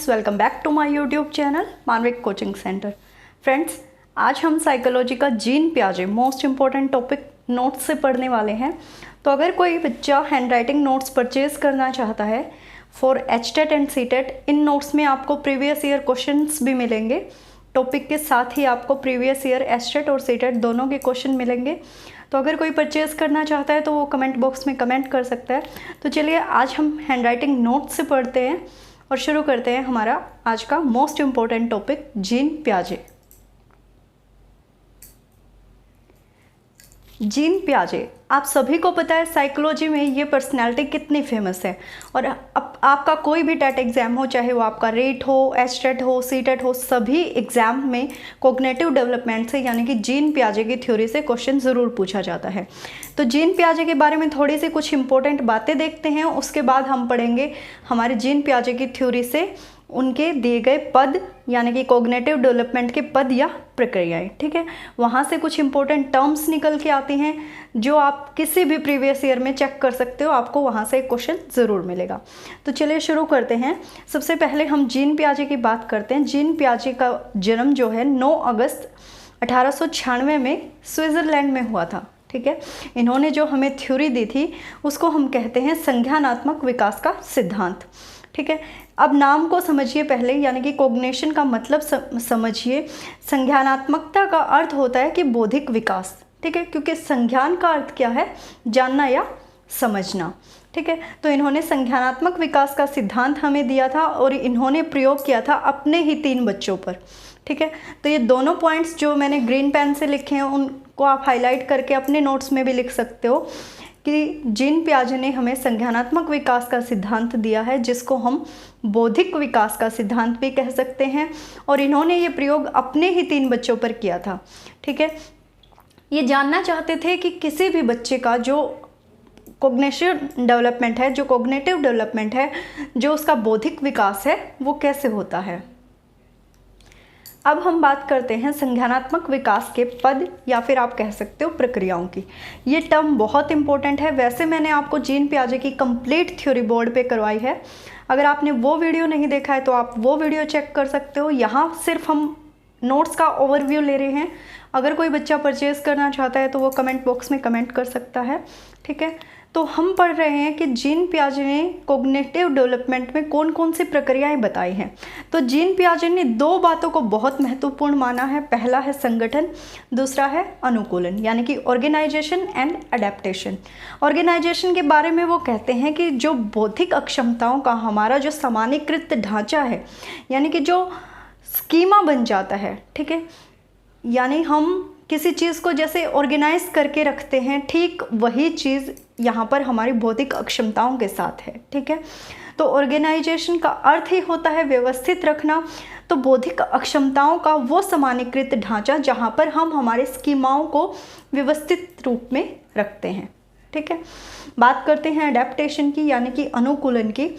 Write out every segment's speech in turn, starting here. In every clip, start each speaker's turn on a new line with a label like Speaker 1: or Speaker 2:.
Speaker 1: Friends, welcome back to my YouTube channel Manvik coaching centre. Friends, आज हम psychology का Jean पियाजे मोस्ट इम्पॉर्टेंट टॉपिक नोट्स से पढ़ने वाले हैं। तो अगर कोई बच्चा हैंड राइटिंग नोट्स परचेज करना चाहता है for HTET and CTET, in notes में आपको प्रीवियस ईयर क्वेश्चंस भी मिलेंगे। टॉपिक के साथ ही आपको प्रीवियस ईयर एचटेट और सीटेट दोनों के क्वेश्चन मिलेंगे। तो अगर कोई परचेज़ करना चाहता है तो वो कमेंट बॉक्स में कमेंट कर सकता है। तो चलिए आज हम हैंड राइटिंग नोट्स से पढ़ते हैं और शुरू करते हैं हमारा आज का most important topic gene पियाजे। Gene पियाजे, आप सभी को पता है साइकोलॉजी में ये पर्सनालिटी कितनी फेमस है। और अब आपका कोई भी टेट एग्ज़ाम हो, चाहे वो आपका रेट हो, एचटेट हो, सीटेट हो, सभी एग्ज़ाम में कॉग्निटिव डेवलपमेंट से यानी कि जीन पियाजे की थ्योरी से क्वेश्चन ज़रूर पूछा जाता है। तो जीन पियाजे के बारे में थोड़ी सी कुछ इंपॉर्टेंट बातें देखते हैं, उसके बाद हम पढ़ेंगे हमारे जीन पियाजे की थ्योरी से उनके दिए गए पद यानी कि कॉग्निटिव डेवलपमेंट के पद या प्रक्रियाएं। ठीक है, वहाँ से कुछ इंपॉर्टेंट टर्म्स निकल के आती हैं जो आप किसी भी प्रीवियस ईयर में चेक कर सकते हो, आपको वहाँ से एक क्वेश्चन ज़रूर मिलेगा। तो चलिए शुरू करते हैं। सबसे पहले हम जीन पियाजे की बात करते हैं। जीन पियाजे का जन्म जो है 9 अगस्त 1896 में स्विट्ज़रलैंड में हुआ था। ठीक है, इन्होंने जो हमें थ्योरी दी थी उसको हम कहते हैं संज्ञानात्मक विकास का सिद्धांत। ठीक है, अब नाम को समझिए पहले, यानी कि कॉग्निशन का मतलब समझिए। संज्ञानात्मकता का अर्थ होता है कि बौद्धिक विकास। ठीक है, क्योंकि संज्ञान का अर्थ क्या है, जानना या समझना। ठीक है, तो इन्होंने संज्ञानात्मक विकास का सिद्धांत हमें दिया था और इन्होंने प्रयोग किया था अपने ही 3 बच्चों पर। ठीक है, तो ये दोनों पॉइंट्स जो मैंने ग्रीन पेन से लिखे हैं उनको आप हाईलाइट करके अपने नोट्स में भी लिख सकते हो कि जीन पियाजे ने हमें संज्ञानात्मक विकास का सिद्धांत दिया है, जिसको हम बौद्धिक विकास का सिद्धांत भी कह सकते हैं। और इन्होंने ये प्रयोग अपने ही 3 बच्चों पर किया था। ठीक है, ये जानना चाहते थे कि किसी भी बच्चे का जो कॉग्निशन डेवलपमेंट है, जो कॉग्निटिव डेवलपमेंट है, जो उसका बौद्धिक विकास है, वो कैसे होता है। अब हम बात करते हैं संज्ञानात्मक विकास के पद या फिर आप कह सकते हो प्रक्रियाओं की। ये टर्म बहुत इंपॉर्टेंट है। वैसे मैंने आपको जीन पियाजे की कंप्लीट थ्योरी बोर्ड पे करवाई है। अगर आपने वो वीडियो नहीं देखा है तो आप वो वीडियो चेक कर सकते हो। यहाँ सिर्फ हम नोट्स का ओवरव्यू ले रहे हैं। अगर कोई बच्चा परचेज़ करना चाहता है तो वो कमेंट बॉक्स में कमेंट कर सकता है। ठीक है, तो हम पढ़ रहे हैं कि जीन पियाजे ने कॉग्निटिव डेवलपमेंट में कौन कौन सी प्रक्रियाएं बताई हैं। तो जीन पियाजे ने 2 बातों को बहुत महत्वपूर्ण माना है। पहला है संगठन, दूसरा है अनुकूलन, यानी कि ऑर्गेनाइजेशन एंड अडेप्टेशन। ऑर्गेनाइजेशन के बारे में वो कहते हैं कि जो बौद्धिक अक्षमताओं का हमारा जो सामान्यीकृत ढांचा है, यानी कि जो स्कीमा बन जाता है। ठीक है, यानी हम किसी चीज़ को जैसे ऑर्गेनाइज करके रखते हैं, ठीक वही चीज़ यहाँ पर हमारी बौद्धिक अक्षमताओं के साथ है। ठीक है, तो ऑर्गेनाइजेशन का अर्थ ही होता है व्यवस्थित रखना। तो बौद्धिक अक्षमताओं का वो सामान्यीकृत ढांचा जहाँ पर हम हमारे स्कीमाओं को व्यवस्थित रूप में रखते हैं। ठीक है, बात करते हैं अडेप्टेशन की, यानी कि अनुकूलन की।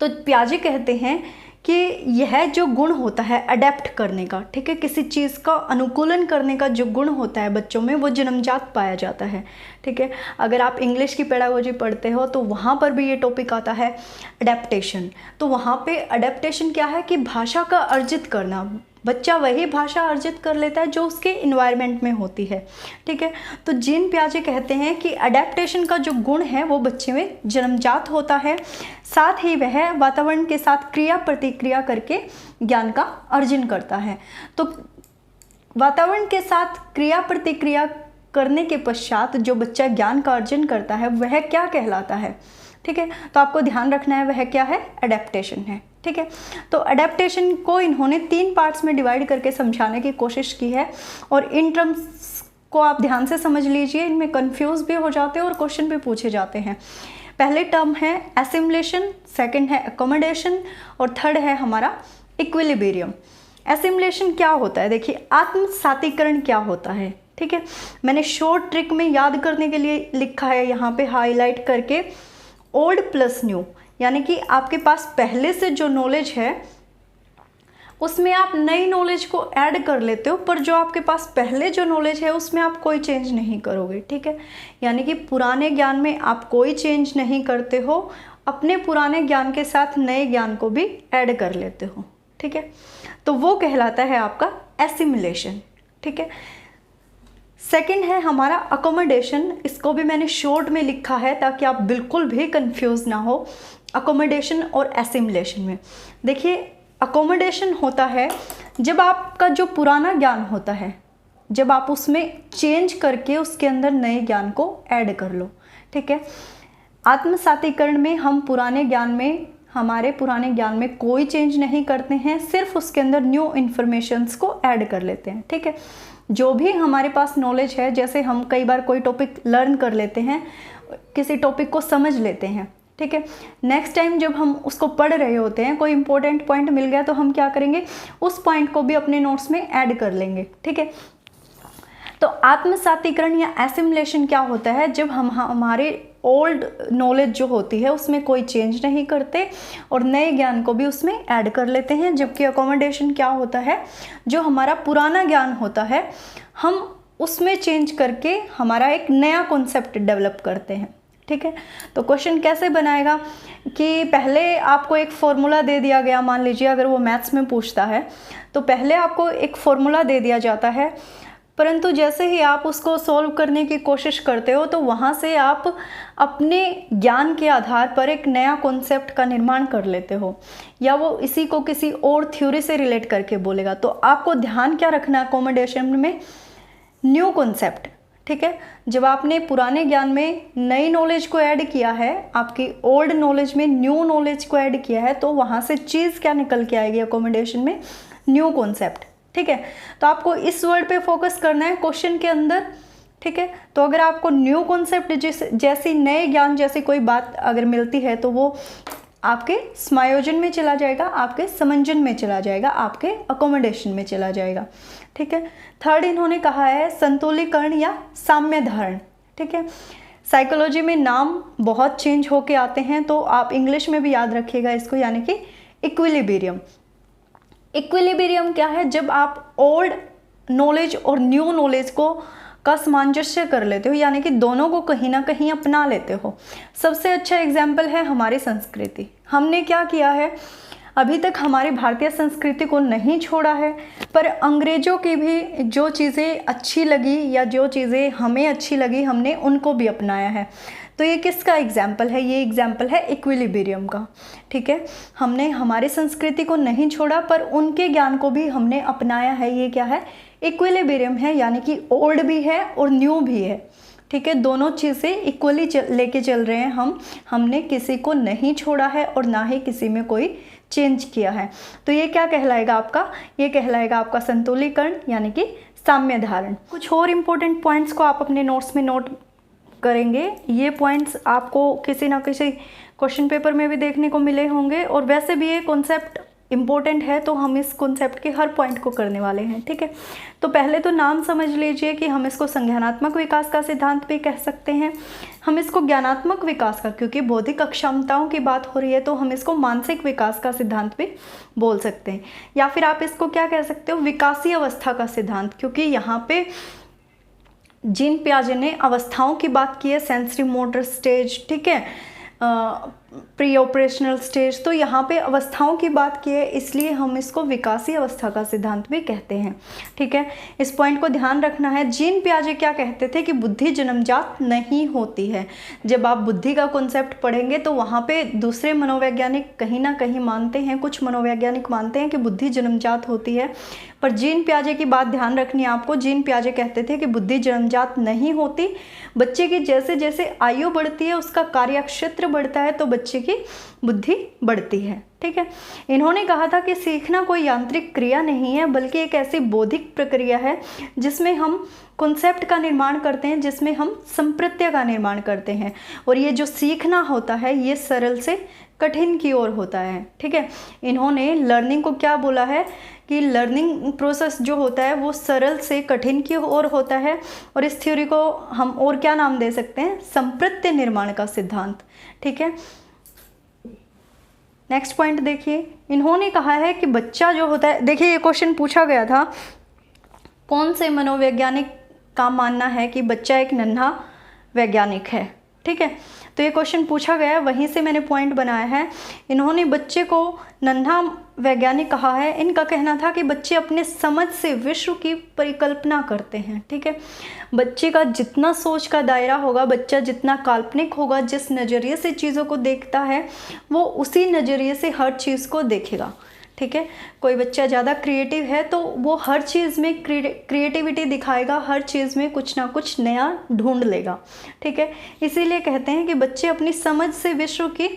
Speaker 1: तो पियाजे कहते हैं कि यह जो गुण होता है अडेप्ट करने का, ठीक है, किसी चीज़ का अनुकूलन करने का जो गुण होता है बच्चों में, वो जन्मजात पाया जाता है। ठीक है, अगर आप इंग्लिश की पेडागोजी पढ़ते हो तो वहाँ पर भी ये टॉपिक आता है अडेप्टेशन। तो वहाँ पे अडेप्टेशन क्या है कि भाषा का अर्जित करना। बच्चा वही भाषा अर्जित कर लेता है जो उसके इन्वायरमेंट में होती है। ठीक है, तो जीन पियाजे कहते हैं कि अडेप्टेशन का जो गुण है वो बच्चे में जन्मजात होता है, साथ ही वह वातावरण के साथ क्रिया प्रतिक्रिया करके ज्ञान का अर्जन करता है। तो वातावरण के साथ क्रिया प्रतिक्रिया करने के पश्चात जो बच्चा ज्ञान का अर्जन करता है वह क्या कहलाता है। ठीक है, तो आपको ध्यान रखना है वह क्या है, अडेप्टेशन है। ठीक है, तो अडेप्टेशन को इन्होंने 3 पार्ट्स में डिवाइड करके समझाने की कोशिश की है और इन टर्म्स को आप ध्यान से समझ लीजिए, इनमें कंफ्यूज भी हो जाते हैं और क्वेश्चन भी पूछे जाते हैं। पहले टर्म है एसिमुलेशन, सेकंड है अकोमोडेशन और थर्ड है हमारा इक्विलिब्रियम। एसिमुलेशन क्या होता है, देखिए आत्मसातीकरण क्या होता है। ठीक है, मैंने शॉर्ट ट्रिक में याद करने के लिए लिखा है यहाँ पे हाईलाइट करके, ओल्ड प्लस न्यू, यानी कि आपके पास पहले से जो नॉलेज है उसमें आप नई नॉलेज को ऐड कर लेते हो, पर जो आपके पास पहले जो नॉलेज है उसमें आप कोई चेंज नहीं करोगे। ठीक है, यानी कि पुराने ज्ञान में आप कोई चेंज नहीं करते हो अपने पुराने ज्ञान के साथ नए ज्ञान को भी ऐड कर लेते हो, ठीक है, तो वो कहलाता है आपका एसिमिलेशन, ठीक है। सेकंड है हमारा अकोमोडेशन, इसको भी मैंने शॉर्ट में लिखा है ताकि आप बिल्कुल भी कंफ्यूज ना हो अकोमोडेशन और एसिमिलेशन में। देखिए, अकोमोडेशन होता है जब आपका जो पुराना ज्ञान होता है, जब आप उसमें चेंज करके उसके अंदर नए ज्ञान को ऐड कर लो, ठीक है। आत्मसातीकरण में हम हमारे पुराने ज्ञान में कोई चेंज नहीं करते हैं, सिर्फ उसके अंदर न्यू इन्फॉर्मेशंस को ऐड कर लेते हैं, ठीक है। जो भी हमारे पास नॉलेज है, जैसे हम कई बार कोई टॉपिक लर्न कर लेते हैं, किसी टॉपिक को समझ लेते हैं, ठीक है, नेक्स्ट टाइम जब हम उसको पढ़ रहे होते हैं, कोई इंपॉर्टेंट पॉइंट मिल गया तो हम क्या करेंगे, उस पॉइंट को भी अपने नोट्स में ऐड कर लेंगे, ठीक है। तो आत्मसातीकरण या एसिमिलेशन क्या होता है, जब हम हमारे ओल्ड नॉलेज जो होती है उसमें कोई चेंज नहीं करते और नए ज्ञान को भी उसमें ऐड कर लेते हैं। जबकि अकोमोडेशन क्या होता है, जो हमारा पुराना ज्ञान होता है हम उसमें चेंज करके हमारा एक नया कॉन्सेप्ट डेवलप करते हैं, ठीक है। तो क्वेश्चन कैसे बनाएगा कि पहले आपको एक फॉर्मूला दे दिया गया, मान लीजिए अगर वो मैथ्स में पूछता है तो पहले आपको एक फॉर्मूला दे दिया जाता है, परंतु जैसे ही आप उसको सॉल्व करने की कोशिश करते हो तो वहाँ से आप अपने ज्ञान के आधार पर एक नया कॉन्सेप्ट का निर्माण कर लेते हो, या वो इसी को किसी और थ्योरी से रिलेट करके बोलेगा। तो आपको ध्यान क्या रखना है अकोमोडेशन में, न्यू कॉन्सेप्ट, ठीक है। जब आपने पुराने ज्ञान में नई नॉलेज को ऐड किया है, आपकी ओल्ड नॉलेज में न्यू नॉलेज को ऐड किया है, तो वहाँ से चीज़ क्या निकल के आएगी अकोमोडेशन में, न्यू कॉन्सेप्ट, ठीक है। तो आपको इस वर्ड पे फोकस करना है क्वेश्चन के अंदर, ठीक है। तो अगर आपको न्यू कॉन्सेप्ट जैसी नए ज्ञान जैसी कोई बात अगर मिलती है तो वो आपके समायोजन में चला जाएगा, आपके समंजन में चला जाएगा, आपके अकोमोडेशन में चला जाएगा, ठीक है। थर्ड इन्होंने कहा है संतुलीकरण या साम्य धारण, ठीक है। साइकोलॉजी में नाम बहुत चेंज होके आते हैं, तो आप इंग्लिश में भी याद रखिएगा इसको, यानी कि इक्विलिब्रियम। इक्विलिब्रियम क्या है, जब आप ओल्ड नॉलेज और न्यू नॉलेज का सामंजस्य कर लेते हो, यानी कि दोनों को कहीं ना कहीं अपना लेते हो। सबसे अच्छा एग्जाम्पल है हमारी संस्कृति। हमने क्या किया है, अभी तक हमारी भारतीय संस्कृति को नहीं छोड़ा है, पर अंग्रेजों की भी जो चीज़ें अच्छी लगी या जो चीज़ें हमें अच्छी लगी हमने उनको भी अपनाया है। तो ये किसका एग्जाम्पल है, ये एग्जाम्पल है इक्विलिब्रियम का, ठीक है। हमने हमारी संस्कृति को नहीं छोड़ा पर उनके ज्ञान को भी हमने अपनाया है, ये क्या है, इक्विलिब्रियम है, यानी कि ओल्ड भी है और न्यू भी है, ठीक है। दोनों चीज़ें इक्वली लेके चल रहे हैं हमने किसी को नहीं छोड़ा है और ना ही किसी में कोई चेंज किया है। तो ये क्या कहलाएगा आपका, ये कहलाएगा आपका संतुलीकरण यानी कि साम्य धारण। कुछ और इम्पोर्टेंट पॉइंट्स को आप अपने नोट्स में नोट करेंगे, ये पॉइंट्स आपको किसी ना किसी क्वेश्चन पेपर में भी देखने को मिले होंगे, और वैसे भी ये कॉन्सेप्ट इम्पोर्टेंट है तो हम इस कॉन्सेप्ट के हर पॉइंट को करने वाले हैं, ठीक है। तो पहले तो नाम समझ लीजिए कि हम इसको संज्ञानात्मक विकास का सिद्धांत भी कह सकते हैं, हम इसको ज्ञानात्मक विकास का, क्योंकि बौद्धिक अक्षमताओं की बात हो रही है तो हम इसको मानसिक विकास का सिद्धांत भी बोल सकते हैं, या फिर आप इसको क्या कह सकते हो, विकासीय अवस्था का सिद्धांत, क्योंकि यहाँ पे जीन पियाजे ने अवस्थाओं की बात की है, सेंसरी मोटर स्टेज, ठीक है, प्री ऑपरेशनल स्टेज, तो यहाँ पे अवस्थाओं की बात की है, इसलिए हम इसको विकासीय अवस्था का सिद्धांत भी कहते हैं, ठीक है। इस पॉइंट को ध्यान रखना है। जीन पियाजे क्या कहते थे कि बुद्धि जन्मजात नहीं होती है। जब आप बुद्धि का कॉन्सेप्ट पढ़ेंगे तो वहाँ पे दूसरे मनोवैज्ञानिक कहीं ना कहीं मानते हैं, कुछ मनोवैज्ञानिक मानते हैं कि बुद्धि जन्मजात होती है, पर जीन पियाजे की बात ध्यान रखनी है आपको। जीन पियाजे कहते थे कि बुद्धि जन्मजात नहीं होती, बच्चे की जैसे जैसे आयु बढ़ती है उसका कार्यक्षेत्र बढ़ता है तो बच्चे की बुद्धि बढ़ती है, ठीक है। इन्होंने कहा था कि सीखना कोई यांत्रिक क्रिया नहीं है बल्कि एक ऐसी बौद्धिक प्रक्रिया है जिसमें हम कॉन्सेप्ट का निर्माण करते हैं, जिसमें हम संप्रत्यय का निर्माण करते हैं, और ये जो सीखना होता है ये सरल से कठिन की ओर होता है, ठीक है। इन्होंने लर्निंग को क्या बोला है कि लर्निंग प्रोसेस जो होता है वो सरल से कठिन की ओर होता है, और इस थ्योरी को हम और क्या नाम दे सकते हैं, संप्रत्यय निर्माण का सिद्धांत, ठीक है। नेक्स्ट पॉइंट देखिए, इन्होंने कहा है कि बच्चा जो होता है, देखिए ये क्वेश्चन पूछा गया था, कौन से मनोवैज्ञानिक का मानना है कि बच्चा एक नन्हा वैज्ञानिक है, ठीक है। तो ये क्वेश्चन पूछा गया है, वहीं से मैंने पॉइंट बनाया है। इन्होंने बच्चे को नन्हा वैज्ञानिक कहा है। इनका कहना था कि बच्चे अपने समझ से विश्व की परिकल्पना करते हैं। ठीक है, बच्चे का जितना सोच का दायरा होगा, बच्चा जितना काल्पनिक होगा, जिस नज़रिए से चीज़ों को देखता है वो उसी नज़रिए से हर चीज़ को देखेगा। ठीक है, कोई बच्चा ज़्यादा क्रिएटिव है तो वो हर चीज़ में क्रिएटिविटी दिखाएगा, हर चीज़ में कुछ ना कुछ नया ढूंढ लेगा। ठीक है, इसीलिए कहते हैं कि बच्चे अपनी समझ से विश्व की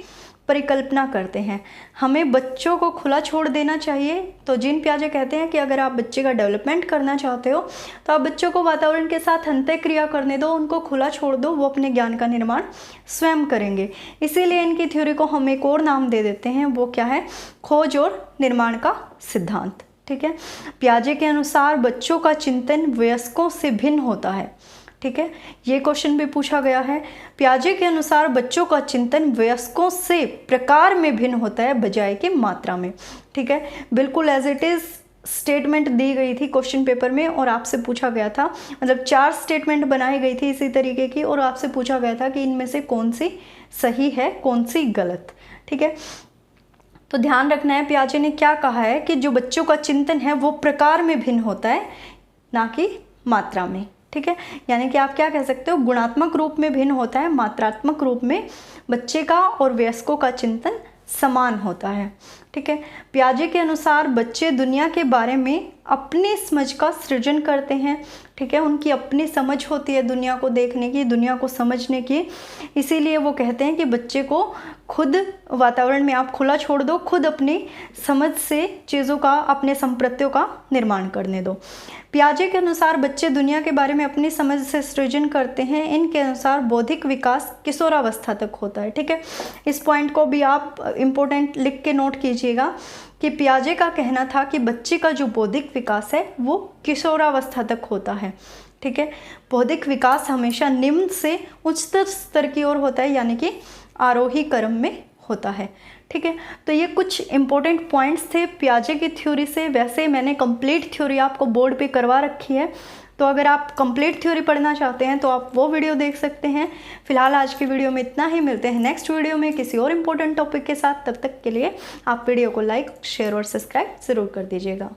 Speaker 1: परिकल्पना करते हैं। हमें बच्चों को खुला छोड़ देना चाहिए। तो जीन पियाजे कहते हैं कि अगर आप बच्चे का डेवलपमेंट करना चाहते हो तो आप बच्चों को वातावरण के साथ अंतःक्रिया करने दो, उनको खुला छोड़ दो, वो अपने ज्ञान का निर्माण स्वयं करेंगे। इसीलिए इनकी थ्योरी को हम एक और नाम दे देते हैं, वो क्या है? खोज और निर्माण का सिद्धांत। ठीक है, पियाजे के अनुसार बच्चों का चिंतन वयस्कों से भिन्न होता है। ठीक है, ये क्वेश्चन भी पूछा गया है। पियाजे के अनुसार बच्चों का चिंतन वयस्कों से प्रकार में भिन्न होता है बजाय कि मात्रा में। ठीक है, बिल्कुल एज इट इज स्टेटमेंट दी गई थी क्वेश्चन पेपर में और आपसे पूछा गया था, मतलब 4 स्टेटमेंट बनाई गई थी इसी तरीके की और आपसे पूछा गया था कि इनमें से कौन सी सही है, कौन सी गलत। ठीक है, तो ध्यान रखना है, पियाजे ने क्या कहा है कि जो बच्चों का चिंतन है वो प्रकार में भिन्न होता है, ना कि मात्रा में। ठीक है, यानी कि आप क्या कह सकते हो, गुणात्मक रूप में भिन्न होता है, मात्रात्मक रूप में बच्चे का और वयस्कों का चिंतन समान होता है। ठीक है, पियाजे के अनुसार बच्चे दुनिया के बारे में अपनी समझ का सृजन करते हैं। ठीक है, उनकी अपनी समझ होती है दुनिया को देखने की, दुनिया को समझने की। इसीलिए वो कहते हैं कि बच्चे को खुद वातावरण में आप खुला छोड़ दो, खुद अपनी समझ से चीज़ों का, अपने संप्रत्यों का निर्माण करने दो। पियाजे के अनुसार बच्चे दुनिया के बारे में अपनी समझ से सृजन करते हैं। इनके अनुसार बौद्धिक विकास किशोरावस्था तक होता है। ठीक है, इस पॉइंट को भी आप इम्पोर्टेंट लिख के नोट कीजिएगा कि पियाजे का कहना था कि बच्चे का जो बौद्धिक विकास है वो किशोरावस्था तक होता है। ठीक है, बौद्धिक विकास हमेशा निम्न से उच्चतर स्तर की ओर होता है, यानी कि आरोही क्रम में होता है। ठीक है, तो ये कुछ इंपॉर्टेंट पॉइंट्स थे पियाजे की थ्योरी से। वैसे मैंने कंप्लीट थ्योरी आपको बोर्ड पे करवा रखी है, तो अगर आप कंप्लीट थ्योरी पढ़ना चाहते हैं तो आप वो वीडियो देख सकते हैं। फिलहाल आज की वीडियो में इतना ही, मिलते हैं नेक्स्ट वीडियो में किसी और इम्पोर्टेंट टॉपिक के साथ। तब तक के लिए आप वीडियो को लाइक, शेयर और सब्सक्राइब ज़रूर कर दीजिएगा।